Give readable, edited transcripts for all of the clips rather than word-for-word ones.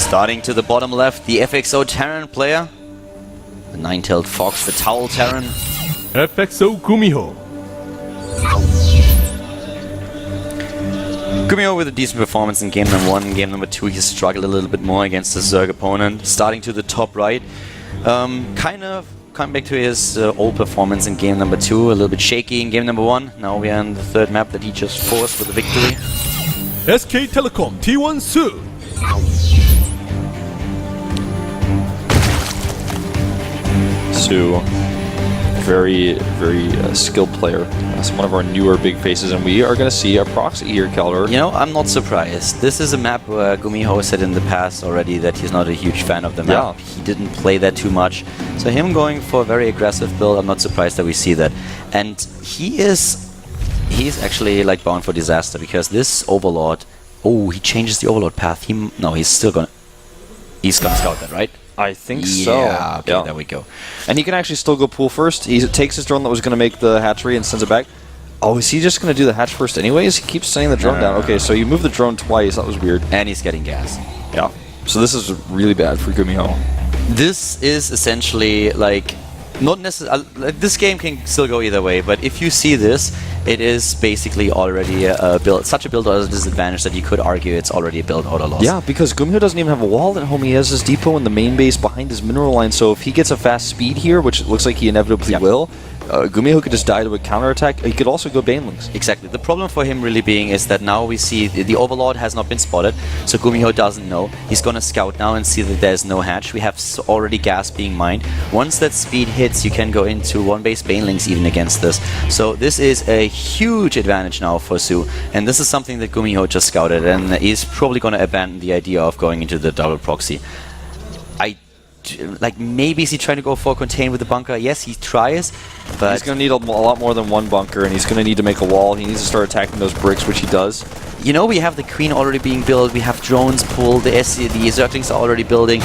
Starting to the bottom left, the FXO Terran player. The Nine-Tailed Fox, the Towel Terran. FXO GuMiho. GuMiho with a decent performance in game number 1. In game number 2 he struggled a little bit more against the Zerg opponent. Starting to the top right. Kind of coming back to his old performance in game number 2. A little bit shaky in game number 1. Now we are in the third map that he just forced with a victory. SK Telecom T1 Su. Su, very skilled player. That's one of our newer big faces, and we are going to see our proxy here, Calder. You know, I'm not surprised. This is a map where GuMiho said in the past already that he's not a huge fan of the map. Yeah. He didn't play that too much. So him going for a very aggressive build, I'm not surprised that we see that. And he's actually like bound for disaster, because this Overlord, oh, he changes the Overlord path. No, he's gonna scout that, right? I think so. Yeah, okay, there we go. And he can actually still go pool first. He takes his drone that was going to make the hatchery and sends it back. Oh, is he just going to do the hatch first anyways? He keeps sending the drone down. Okay, so you move the drone twice. That was weird. And he's getting gas. Yeah. So this is really bad for GuMiho. This is essentially like... not necessarily. This game can still go either way, but if you see this, it is basically already a build. Such a build at a disadvantage that you could argue it's already a build out of loss. Yeah, because GuMiho doesn't even have a wall at home. He has his depot in the main base behind his mineral line. So if he gets a fast speed here, which it looks like he inevitably will, GuMiho could just die to a counterattack. He could also go Banelings. Exactly. The problem for him really being is that now we see the Overlord has not been spotted, so GuMiho doesn't know. He's gonna scout now and see that there's no hatch. We have already gas being mined. Once that speed hits, you can go into one-base Banelings even against this. So this is a huge advantage now for Su, and this is something that GuMiho just scouted, and he's probably gonna abandon the idea of going into the double proxy. Like, maybe is he trying to go for contain with the bunker? Yes, he tries, but... he's going to need a lot more than one bunker, and he's going to need to make a wall. He needs to start attacking those bricks, which he does. You know, we have the Queen already being built, we have drones pulled, the Zerglings are already building.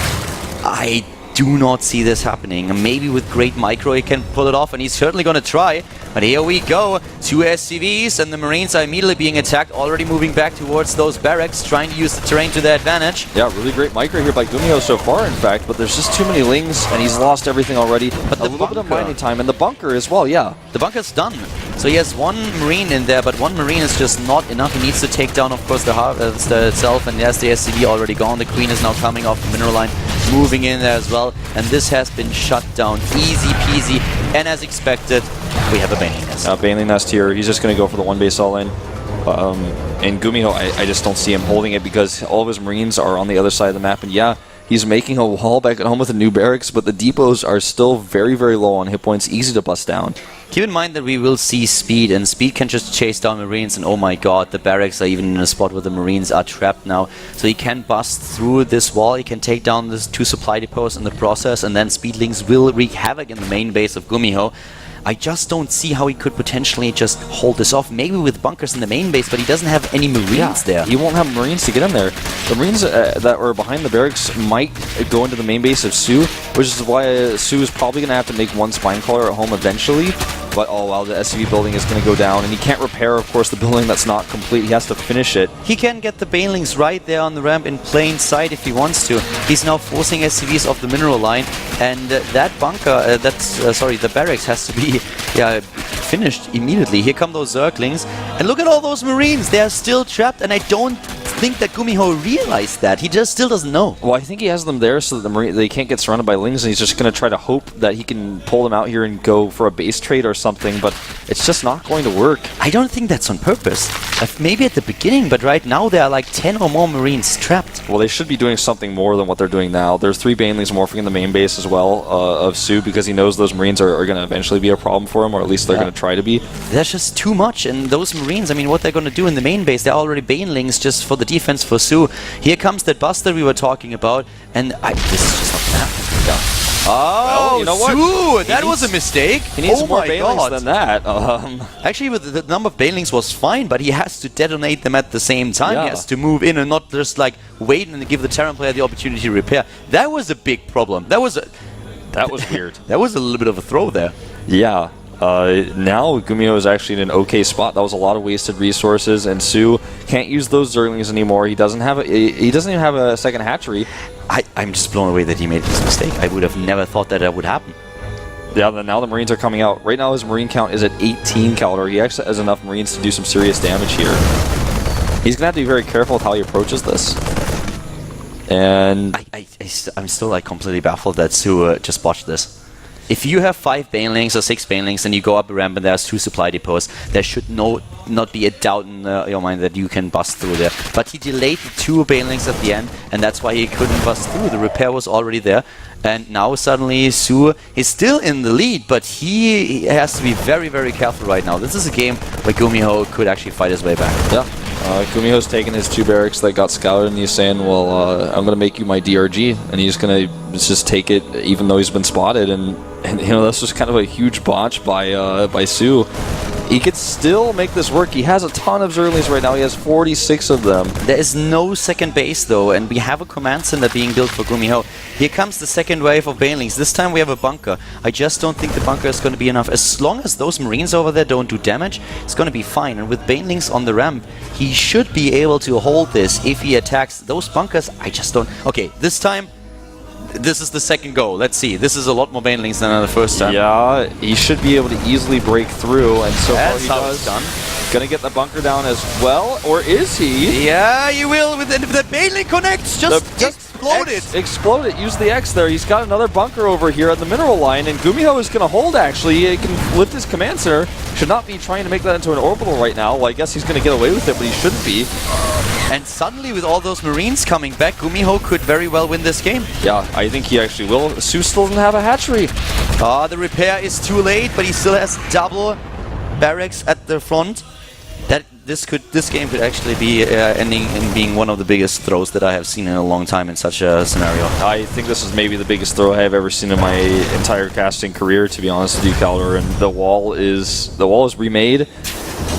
I do not see this happening. Maybe with great micro he can pull it off, and he's certainly going to try. But here we go, 2 SCVs, and the Marines are immediately being attacked, already moving back towards those barracks, trying to use the terrain to their advantage. Yeah, really great micro here by GuMiho so far, in fact, but there's just too many lings, and he's lost everything already. But a little bit of mining time, and the bunker as well, yeah. The bunker's done. So he has one Marine in there, but one Marine is just not enough. He needs to take down, of course, the harvest itself, and there's the SCV already gone. The Queen is now coming off the mineral line, moving in there as well, and this has been shut down easy peasy, and as expected, we have a Baneling Nest. Baneling Nest here. He's just going to go for the one base all-in. And GuMiho, I just don't see him holding it because all of his Marines are on the other side of the map. And yeah, he's making a wall back at home with the new barracks, but the depots are still very, very low on hit points, easy to bust down. Keep in mind that we will see speed, and speed can just chase down Marines, and oh my god, the barracks are even in a spot where the Marines are trapped now. So he can bust through this wall, he can take down these 2 supply depots in the process, and then Speedlings will wreak havoc in the main base of GuMiho. I just don't see how he could potentially just hold this off. Maybe with bunkers in the main base, but he doesn't have any Marines there. He won't have Marines to get in there. The Marines that were behind the barracks might go into the main base of Su, which is why Su is probably going to have to make one spine crawler at home eventually. But oh wow, the SCV building is going to go down, and he can't repair, of course, the building that's not complete. He has to finish it. He can get the Banelings right there on the ramp in plain sight if he wants to. He's now forcing SCVs off the mineral line, and that bunker, the barracks has to be finished immediately. Here come those Zerglings, and look at all those Marines. They are still trapped, and I don't think that GuMiho realized that. He just still doesn't know. Well, I think he has them there so that they can't get surrounded by Lings, and he's just going to try to hope that he can pull them out here and go for a base trade or something, but it's just not going to work. I don't think that's on purpose. Maybe at the beginning, but right now there are like 10 or more Marines trapped. Well, they should be doing something more than what they're doing now. There's 3 Banelings morphing in the main base as well of Su, because he knows those Marines are going to eventually be a problem for him, or at least they're going to try to be. There's just too much, and those Marines, I mean, what they're going to do in the main base, they're already Banelings just for the defense for Su. Here comes that Buster we were talking about, and this is just not going to happen. Yeah. Oh, well, you know what? Su, that was a mistake. He needs more Banelings than that. Actually, with the number of Banelings was fine, but he has to detonate them at the same time. Yeah. He has to move in and not just like wait and give the Terran player the opportunity to repair. That was a big problem. That was weird. That was a little bit of a throw there. Yeah. Now GuMiho is actually in an okay spot. That was a lot of wasted resources, and Su can't use those Zerglings anymore. He doesn't have he doesn't even have a second hatchery. I'm just blown away that he made this mistake. I would have never thought that would happen. Yeah, now the Marines are coming out. Right now his Marine count is at 18 Caldor. He actually has enough Marines to do some serious damage here. He's going to have to be very careful with how he approaches this. And I'm still like completely baffled that Su just botched this. If you have 5 Banelings or 6 Banelings and you go up a ramp and there's 2 supply depots, there should not be a doubt in your mind that you can bust through there. But he delayed the 2 Banelings at the end, and that's why he couldn't bust through. The repair was already there, and now suddenly Su is still in the lead, but he has to be very, very careful right now. This is a game where GuMiho could actually fight his way back. Yeah. GuMiho's taking his 2 barracks that got scouted, and he's saying, well, I'm going to make you my DRG, and he's going to just take it even though he's been spotted, and you know, this was kind of a huge botch by Su. He could still make this work. He has a ton of Zerglings right now. He has 46 of them. There is no second base though, and we have a command center being built for GuMiho. Here comes the second wave of Banelings. This time we have a bunker. I just don't think the bunker is going to be enough. As long as those Marines over there don't do damage, it's going to be fine. And with Banelings on the ramp, he should be able to hold this if he attacks those bunkers. I just don't... Okay, this time... This is the second go. Let's see. This is a lot more Banelings than on the first time. Yeah, he should be able to easily break through, and so That's far he how does. it's done. Gonna get the bunker down as well, or is he? Yeah, he will. With the Baneling connects, just explode it. Explode it. Use the X there. He's got another bunker over here at the mineral line, and GuMiho is gonna hold. Actually, he can lift his command center. Should not be trying to make that into an orbital right now. Well, I guess he's gonna get away with it, but he shouldn't be. And suddenly, with all those Marines coming back, GuMiho could very well win this game. Yeah, I think he actually will. Su still doesn't have a hatchery. The repair is too late, but he still has double barracks at the front. This game could actually be ending in being one of the biggest throws that I have seen in a long time in such a scenario. I think this is maybe the biggest throw I have ever seen in my entire casting career, to be honest with you, Caldor. And the wall is remade.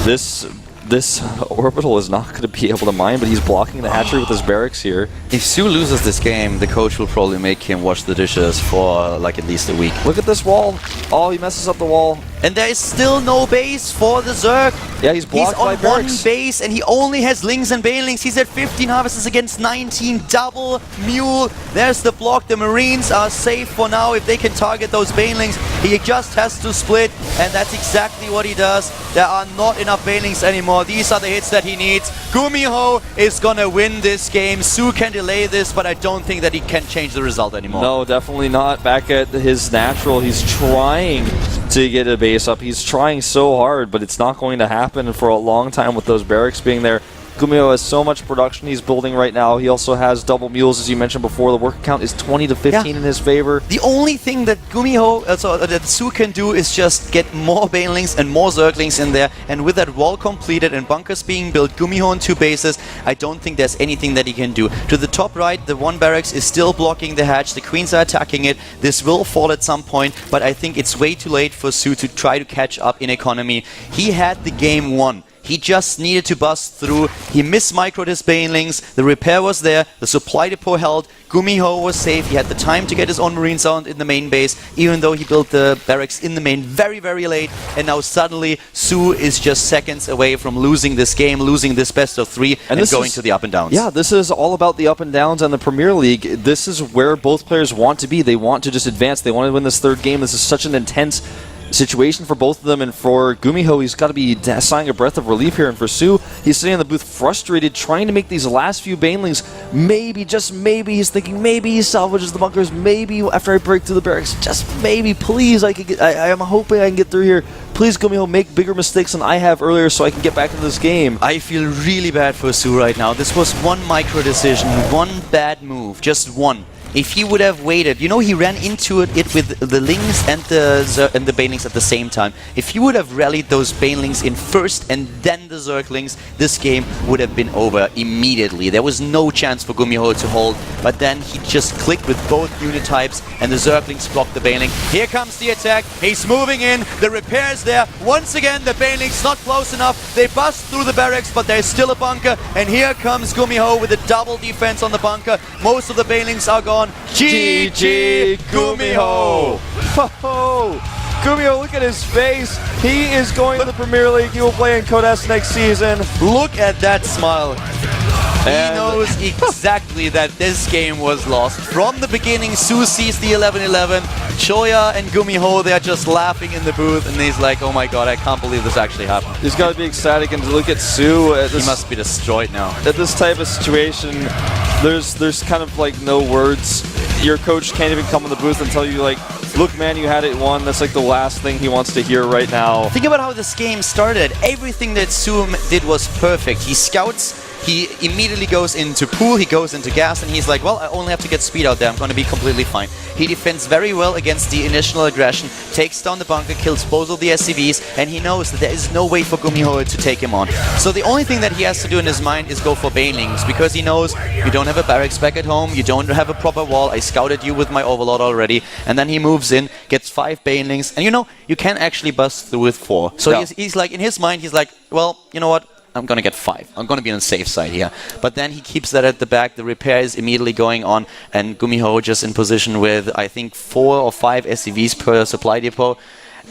This orbital is not going to be able to mine, but he's blocking the hatchery with his barracks here. If Su loses this game, the coach will probably make him wash the dishes for like at least a week. Look at this wall. Oh, he messes up the wall. And there is still no base for the Zerg. Yeah, he's blocked by barracks. He's on 1 base, and he only has Lings and Banelings. He's at 15 harvests against 19. Double Mule. There's the block. The Marines are safe for now if they can target those Banelings. He just has to split, and that's exactly what he does. There are not enough Banelings anymore. These are the hits that he needs. GuMiho is gonna win this game. Su can delay this, but I don't think that he can change the result anymore. No, definitely not. Back at his natural, he's trying to get a base up. He's trying so hard, but it's not going to happen for a long time with those barracks being there. GuMiho has so much production he's building right now. He also has double mules, as you mentioned before. The work count is 20 to 15 in his favor. The only thing that GuMiho, that Su can do is just get more Banelings and more Zerglings in there, and with that wall completed and bunkers being built, GuMiho on 2 bases, I don't think there's anything that he can do. To the top right, the 1 barracks is still blocking the hatch. The Queens are attacking it. This will fall at some point, but I think it's way too late for Su to try to catch up in economy. He had the game won. He just needed to bust through. He mismicroed his Banelings. The repair was there. The supply depot held. GuMiho was safe. He had the time to get his own Marines out in the main base, even though he built the barracks in the main very, very late. And now suddenly, Su is just seconds away from losing this game, losing this best of 3, and going to the up and downs. Yeah, this is all about the up and downs and the Premier League. This is where both players want to be. They want to just advance. They want to win this 3rd game. This is such an intense situation for both of them, and for GuMiho, he's got to be sighing a breath of relief here, and for Su, he's sitting in the booth frustrated, trying to make these last few Banelings. Maybe, just maybe, he's thinking maybe he salvages the bunkers, maybe after I break through the barracks, just maybe, please, I am hoping I can get through here. Please, GuMiho, make bigger mistakes than I have earlier so I can get back into this game. I feel really bad for Su right now. This was one micro decision, one bad move, just one. If he would have waited, you know, he ran into it with the Lings and the Banelings at the same time. If he would have rallied those Banelings in first and then the Zerglings, this game would have been over immediately. There was no chance for GuMiho to hold, but then he just clicked with both unit types and the Zerglings blocked the Baneling. Here comes the attack. He's moving in. The repair's there. Once again, the Banelings not close enough. They bust through the barracks, but there's still a bunker. And here comes GuMiho with a double defense on the bunker. Most of the Banelings are gone. GG GuMiho! Ho-ho! GuMiho, look at his face. He is going to the Premier League. He will play in Code S next season. Look at that smile. He And- knows exactly that this game was lost. From the beginning, Su sees the 11-11. Choya and GuMiho, they're just laughing in the booth, and he's like, oh my god, I can't believe this actually happened. He's got to be ecstatic, and to look at Su at He this, must be destroyed now. at this type of situation, there's kind of like no words. Your coach can't even come in the booth and tell you like, look man, you had it won. That's like the last thing he wants to hear right now. Think about how this game started. Everything that Su did was perfect. He scouts, he immediately goes into pool, he goes into gas, and he's like, well, I only have to get speed out there, I'm going to be completely fine. He defends very well against the initial aggression, takes down the bunker, kills both of the SCVs, and he knows that there is no way for GuMiho to take him on. So the only thing that he has to do in his mind is go for banelings, because he knows you don't have a barracks back at home, you don't have a proper wall, I scouted you with my overlord already, and then he moves in, gets 5 banelings, and you know, you can actually bust through with 4. So Yeah. he's like, in his mind, he's like, well, you know what? I'm going to get 5. I'm going to be on the safe side here. But then he keeps that at the back. The repair is immediately going on. And GuMiho just in position with, I think, 4 or 5 SCVs per supply depot.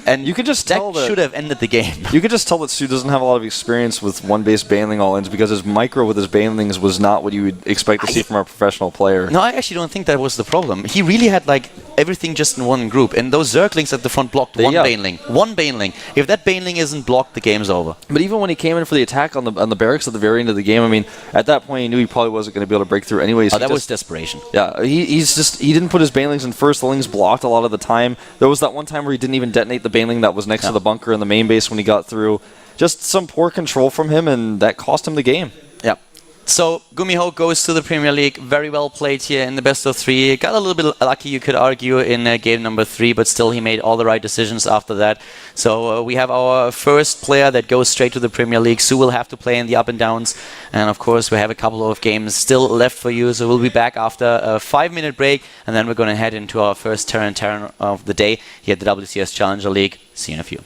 And You could just tell that that- should have ended the game. You could just tell that Su doesn't have a lot of experience with one-base baneling all-ins because his micro with his banelings was not what you would expect to see from a professional player. No, I actually don't think that was the problem. He really had like everything just in one group. And those Zerglings at the front blocked one Yeah. baneling. One baneling. If that baneling isn't blocked, the game's over. But even when he came in for the attack on the barracks at the very end of the game, I mean, at that point he knew he probably wasn't going to be able to break through anyways. Oh, He that was just- desperation. Yeah, he didn't put his banelings in first. The lings blocked a lot of the time. There was that one time where he didn't even detonate the baneling that was next to the bunker in the main base when he got through. Just some poor control from him, and that cost him the game. Yeah. So GuMiho goes to the Premier League. Very well played here in the best of 3. Got a little bit lucky, you could argue, in game number 3, but still he made all the right decisions after that. So we have our first player that goes straight to the Premier League. Su will have to play in the up and downs. And of course we have a couple of games still left for you. So we'll be back after a 5-minute break. And then we're going to head into our first Terran of the day here at the WCS Challenger League. See you in a few.